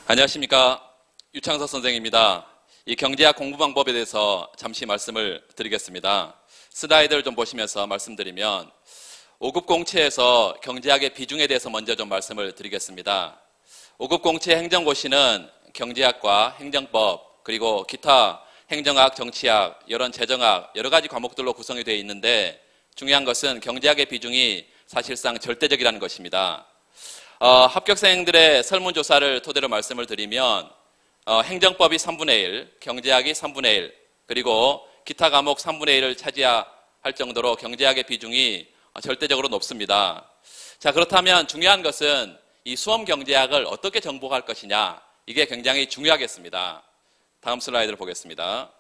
안녕하십니까. 유창석 선생입니다. 이 경제학 공부 방법에 대해서 잠시 말씀을 드리겠습니다. 슬라이드를 좀 보시면서 말씀드리면 5급 공채에서 경제학의 비중에 대해서 먼저 좀 말씀을 드리겠습니다. 5급 공채 행정고시는 경제학과 행정법 그리고 기타 행정학, 정치학, 이런 재정학 여러 가지 과목들로 구성이 되어 있는데 중요한 것은 경제학의 비중이 사실상 절대적이라는 것입니다. 합격생들의 설문조사를 토대로 말씀을 드리면 행정법이 3분의 1, 경제학이 3분의 1, 그리고 기타 과목 3분의 1을 차지할 정도로 경제학의 비중이 절대적으로 높습니다. 자, 그렇다면 중요한 것은 이 수험 경제학을 어떻게 정복할 것이냐, 이게 굉장히 중요하겠습니다. 다음 슬라이드를 보겠습니다.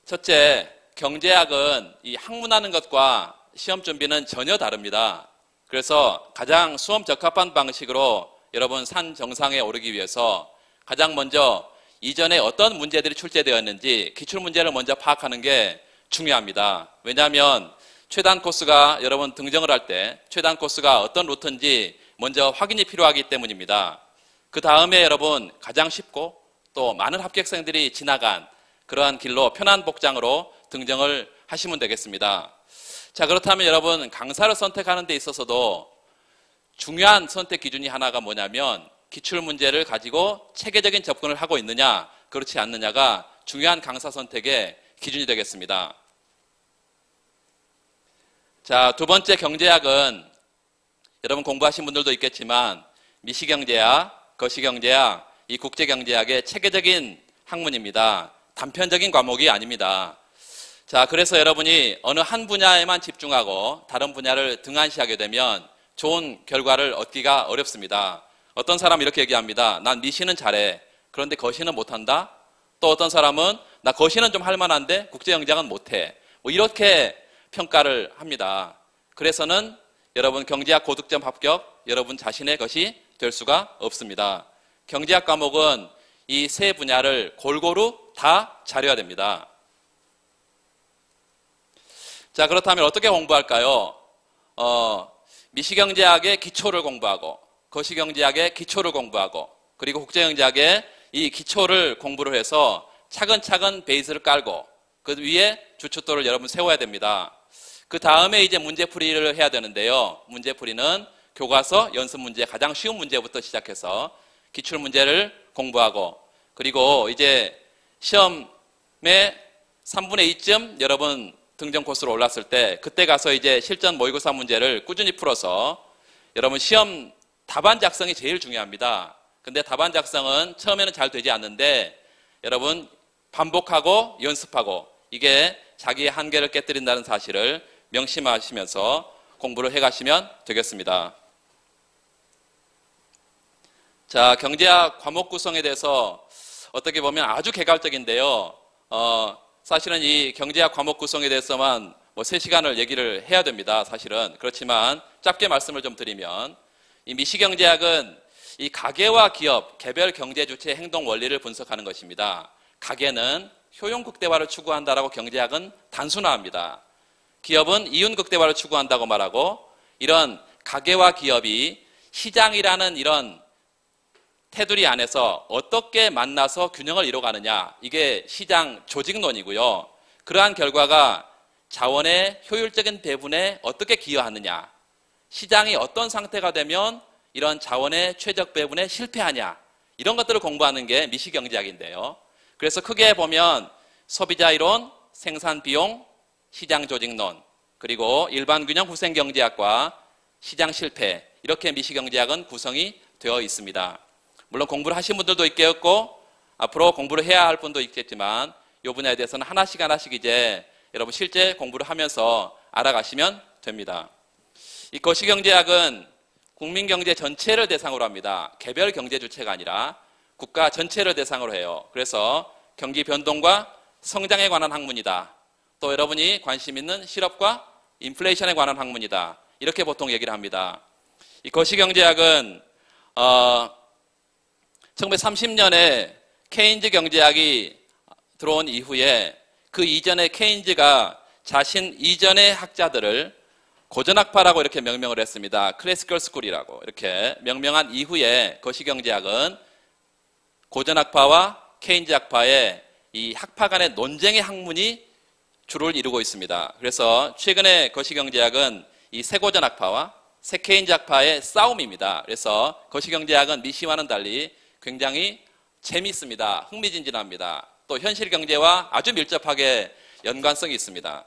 첫째, 경제학은 이 학문하는 것과 시험 준비는 전혀 다릅니다. 그래서 가장 수험 적합한 방식으로 여러분 산 정상에 오르기 위해서 가장 먼저 이전에 어떤 문제들이 출제되었는지 기출문제를 먼저 파악하는 게 중요합니다. 왜냐하면 최단 코스가 여러분 등정을 할 때 최단 코스가 어떤 루트인지 먼저 확인이 필요하기 때문입니다. 그 다음에 여러분 가장 쉽고 또 많은 합격생들이 지나간 그러한 길로 편한 복장으로 등정을 하시면 되겠습니다. 자, 그렇다면 여러분 강사를 선택하는 데 있어서도 중요한 선택 기준이 하나가 뭐냐면 기출문제를 가지고 체계적인 접근을 하고 있느냐 그렇지 않느냐가 중요한 강사 선택의 기준이 되겠습니다. 자, 두 번째 경제학은 여러분 공부하신 분들도 있겠지만 미시경제학, 거시경제학, 이 국제경제학의 체계적인 학문입니다. 단편적인 과목이 아닙니다. 자, 그래서 여러분이 어느 한 분야에만 집중하고 다른 분야를 등한시하게 되면 좋은 결과를 얻기가 어렵습니다. 어떤 사람은 이렇게 얘기합니다. 난 미시는 잘해. 그런데 거시는 못한다? 또 어떤 사람은 나 거시는 좀 할만한데 국제경제학은 못해. 뭐 이렇게 평가를 합니다. 그래서는 여러분 경제학 고득점 합격, 여러분 자신의 것이 될 수가 없습니다. 경제학 과목은 이 세 분야를 골고루 다 잘해야 됩니다. 자, 그렇다면 어떻게 공부할까요? 미시경제학의 기초를 공부하고 거시경제학의 기초를 공부하고 그리고 국제경제학의 이 기초를 공부를 해서 차근차근 베이스를 깔고 그 위에 주춧돌을 여러분 세워야 됩니다. 그 다음에 이제 문제풀이를 해야 되는데요. 문제풀이는 교과서 연습 문제 가장 쉬운 문제부터 시작해서 기출문제를 공부하고 그리고 이제 시험에 3분의 2쯤 여러분 등정 코스로 올랐을 때 그때 가서 이제 실전 모의고사 문제를 꾸준히 풀어서 여러분 시험 답안 작성이 제일 중요합니다. 근데 답안 작성은 처음에는 잘 되지 않는데 여러분 반복하고 연습하고 이게 자기의 한계를 깨뜨린다는 사실을 명심하시면서 공부를 해가시면 되겠습니다. 자, 경제학 과목 구성에 대해서 어떻게 보면 아주 개괄적인데요. 사실은 이 경제학 과목 구성에 대해서만 3시간을 얘기를 해야 됩니다. 사실은. 그렇지만 짧게 말씀을 좀 드리면 이 미시경제학은 이 가계와 기업, 개별 경제 주체의 행동 원리를 분석하는 것입니다. 가계는 효용 극대화를 추구한다라고 경제학은 단순화합니다. 기업은 이윤 극대화를 추구한다고 말하고 이런 가계와 기업이 시장이라는 이런 테두리 안에서 어떻게 만나서 균형을 이뤄가느냐, 이게 시장 조직론이고요. 그러한 결과가 자원의 효율적인 배분에 어떻게 기여하느냐, 시장이 어떤 상태가 되면 이런 자원의 최적 배분에 실패하냐, 이런 것들을 공부하는 게 미시경제학인데요. 그래서 크게 보면 소비자 이론, 생산 비용, 시장 조직론, 그리고 일반 균형 후생 경제학과 시장 실패, 이렇게 미시경제학은 구성이 되어 있습니다. 물론 공부를 하신 분들도 있겠고 앞으로 공부를 해야 할 분도 있겠지만 이 분야에 대해서는 하나씩 이제 여러분 실제 공부를 하면서 알아가시면 됩니다. 이 거시경제학은 국민경제 전체를 대상으로 합니다. 개별 경제 주체가 아니라 국가 전체를 대상으로 해요. 그래서 경기 변동과 성장에 관한 학문이다. 또 여러분이 관심 있는 실업과 인플레이션에 관한 학문이다. 이렇게 보통 얘기를 합니다. 이 거시경제학은 1930년에 케인즈 경제학이 들어온 이후에 그 이전에 케인즈가 자신 이전의 학자들을 고전학파라고 이렇게 명명을 했습니다. 클래시컬 스쿨이라고 이렇게 명명한 이후에 거시경제학은 고전학파와 케인즈학파의 이 학파 간의 논쟁의 학문이 주를 이루고 있습니다. 그래서 최근에 거시경제학은 이 새고전학파와 새케인즈학파의 싸움입니다. 그래서 거시경제학은 미시와는 달리 굉장히 재미있습니다. 흥미진진합니다. 또 현실경제와 아주 밀접하게 연관성이 있습니다.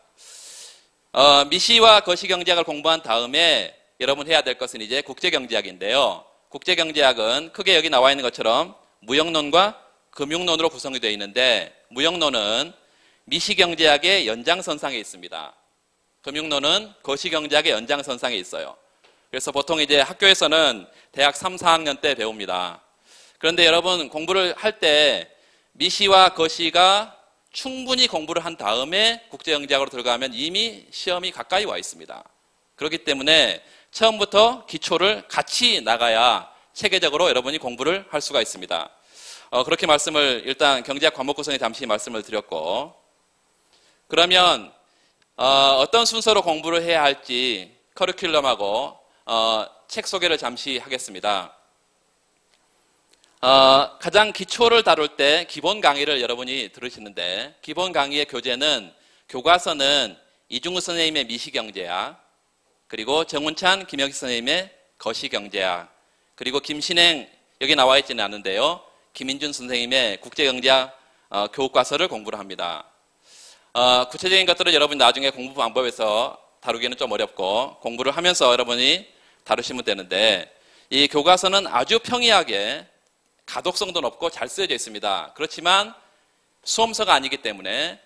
미시와 거시경제학을 공부한 다음에 여러분 해야 될 것은 이제 국제경제학인데요. 국제경제학은 크게 여기 나와 있는 것처럼 무역론과 금융론으로 구성이 되어 있는데, 무역론은 미시경제학의 연장선상에 있습니다. 금융론은 거시경제학의 연장선상에 있어요. 그래서 보통 이제 학교에서는 대학 3, 4학년 때 배웁니다. 그런데 여러분 공부를 할 때 미시와 거시가 충분히 공부를 한 다음에 국제경제학으로 들어가면 이미 시험이 가까이 와 있습니다. 그렇기 때문에 처음부터 기초를 같이 나가야 체계적으로 여러분이 공부를 할 수가 있습니다. 그렇게 말씀을 일단 경제학 과목 구성에 잠시 말씀을 드렸고, 그러면 어떤 순서로 공부를 해야 할지 커리큘럼하고 책 소개를 잠시 하겠습니다. 가장 기초를 다룰 때 기본 강의를 여러분이 들으시는데, 기본 강의의 교재는 교과서는 이중우 선생님의 미시경제학, 그리고 정운찬, 김영식 선생님의 거시경제학, 그리고 김신행 여기 나와 있지는 않은데요, 김인준 선생님의 국제경제학 교과서를 공부를 합니다. 구체적인 것들은 여러분 나중에 공부 방법에서 다루기는 좀 어렵고 공부를 하면서 여러분이 다루시면 되는데, 이 교과서는 아주 평이하게 가독성도 높고 잘 쓰여져 있습니다. 그렇지만 수험서가 아니기 때문에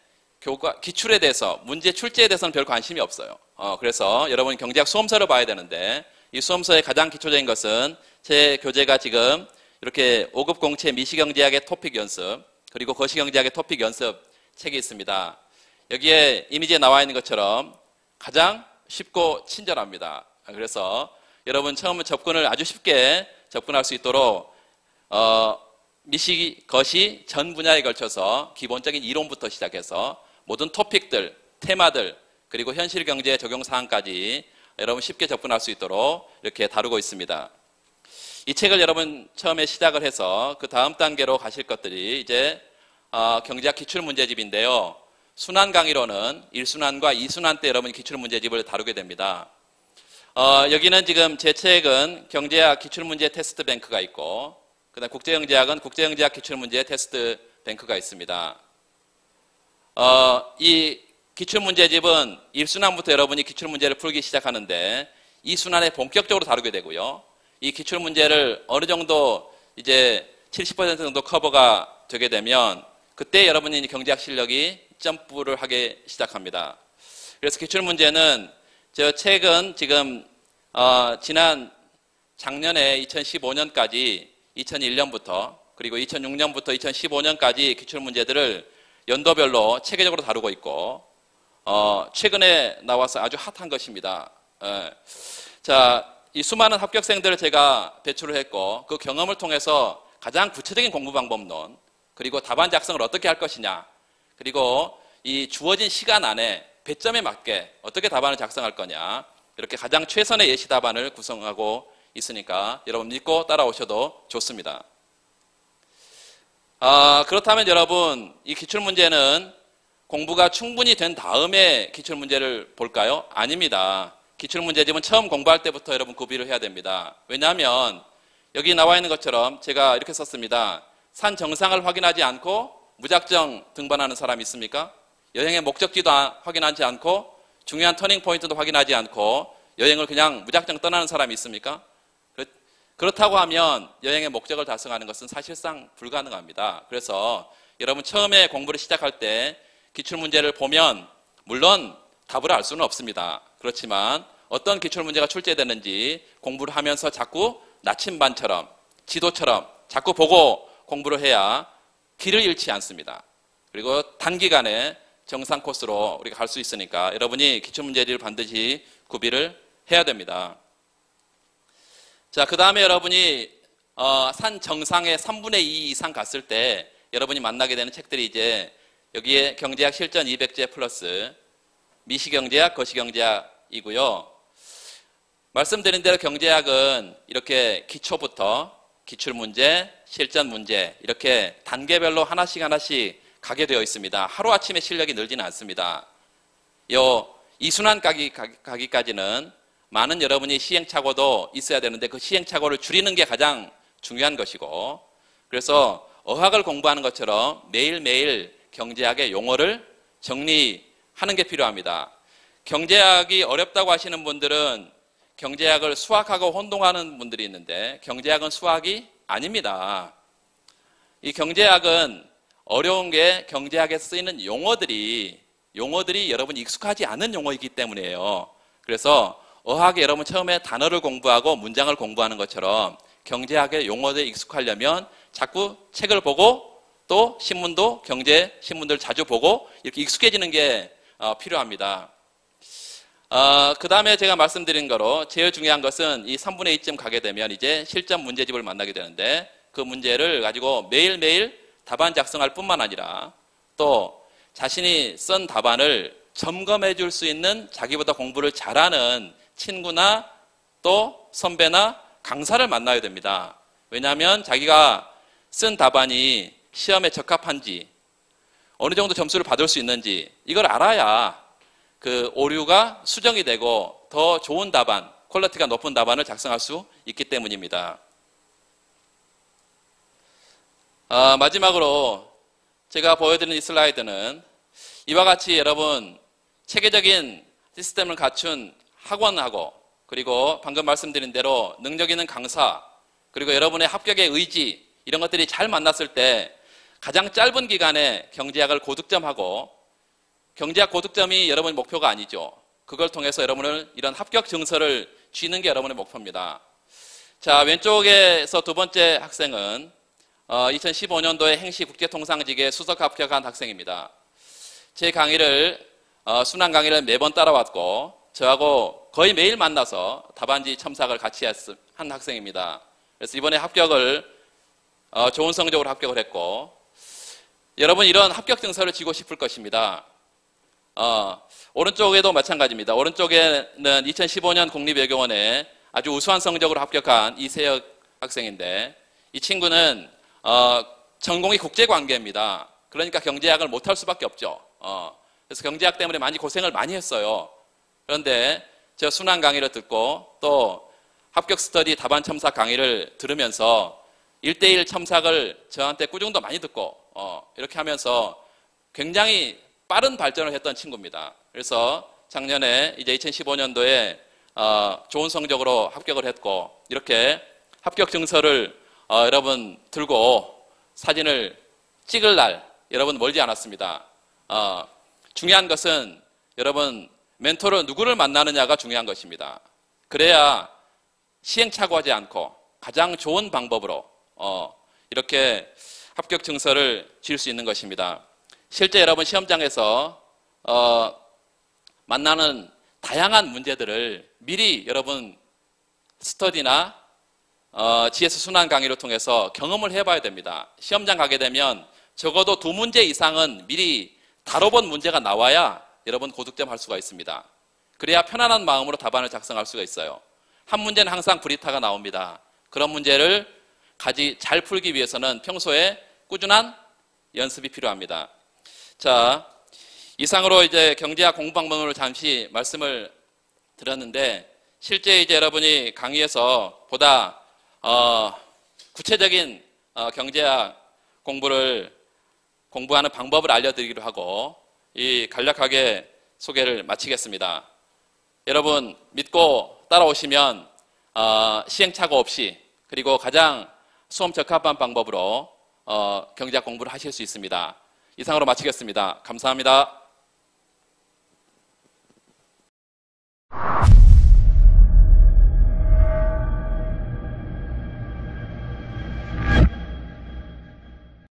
기출에 대해서, 문제 출제에 대해서는 별 관심이 없어요. 그래서 여러분이 경제학 수험서를 봐야 되는데, 이 수험서의 가장 기초적인 것은 제 교재가 지금 이렇게 5급 공채 미시경제학의 토픽 연습, 그리고 거시경제학의 토픽 연습 책이 있습니다. 여기에 이미지에 나와 있는 것처럼 가장 쉽고 친절합니다. 그래서 여러분 처음 접근을 아주 쉽게 접근할 수 있도록 미시, 거시 전 분야에 걸쳐서 기본적인 이론부터 시작해서 모든 토픽들, 테마들, 그리고 현실 경제 적용 사항까지 여러분 쉽게 접근할 수 있도록 이렇게 다루고 있습니다. 이 책을 여러분 처음에 시작을 해서 그 다음 단계로 가실 것들이 이제 경제학 기출문제집인데요. 순환 강의로는 1순환과 2순환 때 여러분 기출문제집을 다루게 됩니다. 여기는 지금 제 책은 경제학 기출문제 테스트 뱅크가 있고, 그다음 국제경제학은 국제경제학 기출문제 테스트 뱅크가 있습니다. 이 기출문제집은 1순환부터 여러분이 기출문제를 풀기 시작하는데 2순환에 본격적으로 다루게 되고요. 이 기출문제를 어느 정도 이제 70% 정도 커버가 되게 되면 그때 여러분이 경제학 실력이 점프를 하게 시작합니다. 그래서 기출문제는 저 책은 지금 지난 작년에 2015년까지 2001년부터 그리고 2006년부터 2015년까지 기출문제들을 연도별로 체계적으로 다루고 있고, 최근에 나와서 아주 핫한 것입니다. 자, 이 수많은 합격생들을 제가 배출을 했고, 그 경험을 통해서 가장 구체적인 공부 방법론, 그리고 답안 작성을 어떻게 할 것이냐, 그리고 이 주어진 시간 안에 배점에 맞게 어떻게 답안을 작성할 거냐, 이렇게 가장 최선의 예시 답안을 구성하고 있으니까 여러분 믿고 따라오셔도 좋습니다. 그렇다면 여러분, 이 기출문제는 공부가 충분히 된 다음에 기출문제를 볼까요? 아닙니다. 기출문제집은 처음 공부할 때부터 여러분 구비를 해야 됩니다. 왜냐하면 여기 나와 있는 것처럼 제가 이렇게 썼습니다. 산 정상을 확인하지 않고 무작정 등반하는 사람이 있습니까? 여행의 목적지도 확인하지 않고 중요한 터닝 포인트도 확인하지 않고 여행을 그냥 무작정 떠나는 사람이 있습니까? 그렇다고 하면 여행의 목적을 달성하는 것은 사실상 불가능합니다. 그래서 여러분 처음에 공부를 시작할 때 기출문제를 보면 물론 답을 알 수는 없습니다. 그렇지만 어떤 기출문제가 출제되는지 공부를 하면서 자꾸 나침반처럼 지도처럼 자꾸 보고 공부를 해야 길을 잃지 않습니다. 그리고 단기간에 정상 코스로 우리가 갈 수 있으니까 여러분이 기출문제를 반드시 구비를 해야 됩니다. 자, 그 다음에 여러분이 산 정상의 3분의 2 이상 갔을 때 여러분이 만나게 되는 책들이 이제 여기에 경제학 실전 200제 플러스 미시경제학, 거시경제학이고요. 말씀드린 대로 경제학은 이렇게 기초부터 기출문제, 실전문제 이렇게 단계별로 하나씩 가게 되어 있습니다. 하루아침에 실력이 늘지는 않습니다. 이순환 가기까지는 많은 여러분이 시행착오도 있어야 되는데 그 시행착오를 줄이는 게 가장 중요한 것이고, 그래서 어학을 공부하는 것처럼 매일매일 경제학의 용어를 정리하는 게 필요합니다. 경제학이 어렵다고 하시는 분들은 경제학을 수학하고 혼동하는 분들이 있는데 경제학은 수학이 아닙니다. 이 경제학은 어려운 게 경제학에 쓰이는 용어들이 여러분이 익숙하지 않은 용어이기 때문이에요. 그래서 어학에 여러분 처음에 단어를 공부하고 문장을 공부하는 것처럼 경제학의 용어에 익숙하려면 자꾸 책을 보고 또 신문도 경제 신문들 자주 보고 이렇게 익숙해지는 게 필요합니다. 그 다음에 제가 말씀드린 거로 제일 중요한 것은 이 3분의 2쯤 가게 되면 이제 실전 문제집을 만나게 되는데 그 문제를 가지고 매일매일 답안 작성할 뿐만 아니라 또 자신이 쓴 답안을 점검해 줄 수 있는 자기보다 공부를 잘하는 친구나 또 선배나 강사를 만나야 됩니다. 왜냐하면 자기가 쓴 답안이 시험에 적합한지 어느 정도 점수를 받을 수 있는지 이걸 알아야 그 오류가 수정이 되고 더 좋은 답안, 퀄리티가 높은 답안을 작성할 수 있기 때문입니다. 마지막으로 제가 보여드리는 이 슬라이드는 이와 같이 여러분 체계적인 시스템을 갖춘 학원하고 그리고 방금 말씀드린 대로 능력 있는 강사 그리고 여러분의 합격의 의지 이런 것들이 잘 만났을 때 가장 짧은 기간에 경제학을 고득점하고 경제학 고득점이 여러분의 목표가 아니죠. 그걸 통해서 여러분을 이런 합격 증서를 쥐는 게 여러분의 목표입니다. 자, 왼쪽에서 두 번째 학생은 2015년도에 행시 국제통상직에 수석 합격한 학생입니다. 제 강의를 순환 강의를 매번 따라왔고 저하고 거의 매일 만나서 답안지 첨삭을 같이 한 학생입니다. 그래서 이번에 합격을 좋은 성적으로 합격을 했고 여러분 이런 합격 증서를 쥐고 싶을 것입니다. 오른쪽에도 마찬가지입니다. 오른쪽에는 2015년 국립외교원에 아주 우수한 성적으로 합격한 이세혁 학생인데 이 친구는 전공이 국제관계입니다. 그러니까 경제학을 못할 수밖에 없죠. 그래서 경제학 때문에 많이 고생을 많이 했어요. 그런데 제가 순환 강의를 듣고 또 합격 스터디 답안 첨삭 강의를 들으면서 1:1 첨삭을 저한테 꾸준도 많이 듣고 이렇게 하면서 굉장히 빠른 발전을 했던 친구입니다. 그래서 작년에 이제 2015년도에 좋은 성적으로 합격을 했고 이렇게 합격 증서를 여러분 들고 사진을 찍을 날 여러분 멀지 않았습니다. 중요한 것은 여러분 멘토를 누구를 만나느냐가 중요한 것입니다. 그래야 시행착오하지 않고 가장 좋은 방법으로 이렇게 합격 증서를 쥘 수 있는 것입니다. 실제 여러분 시험장에서 만나는 다양한 문제들을 미리 여러분 스터디나 GS 순환 강의를 통해서 경험을 해봐야 됩니다. 시험장 가게 되면 적어도 2문제 이상은 미리 다뤄본 문제가 나와야 여러분 고득점 할 수가 있습니다. 그래야 편안한 마음으로 답안을 작성할 수가 있어요. 한 문제는 항상 브리타가 나옵니다. 그런 문제를 잘 풀기 위해서는 평소에 꾸준한 연습이 필요합니다. 자, 이상으로 이제 경제학 공부 방법을 잠시 말씀을 드렸는데 실제 이제 여러분이 강의에서 보다 구체적인 경제학 공부하는 방법을 알려드리기로 하고 이 간략하게 소개를 마치겠습니다. 여러분 믿고 따라오시면 시행착오 없이 그리고 가장 수험 적합한 방법으로 경제학 공부를 하실 수 있습니다. 이상으로 마치겠습니다. 감사합니다.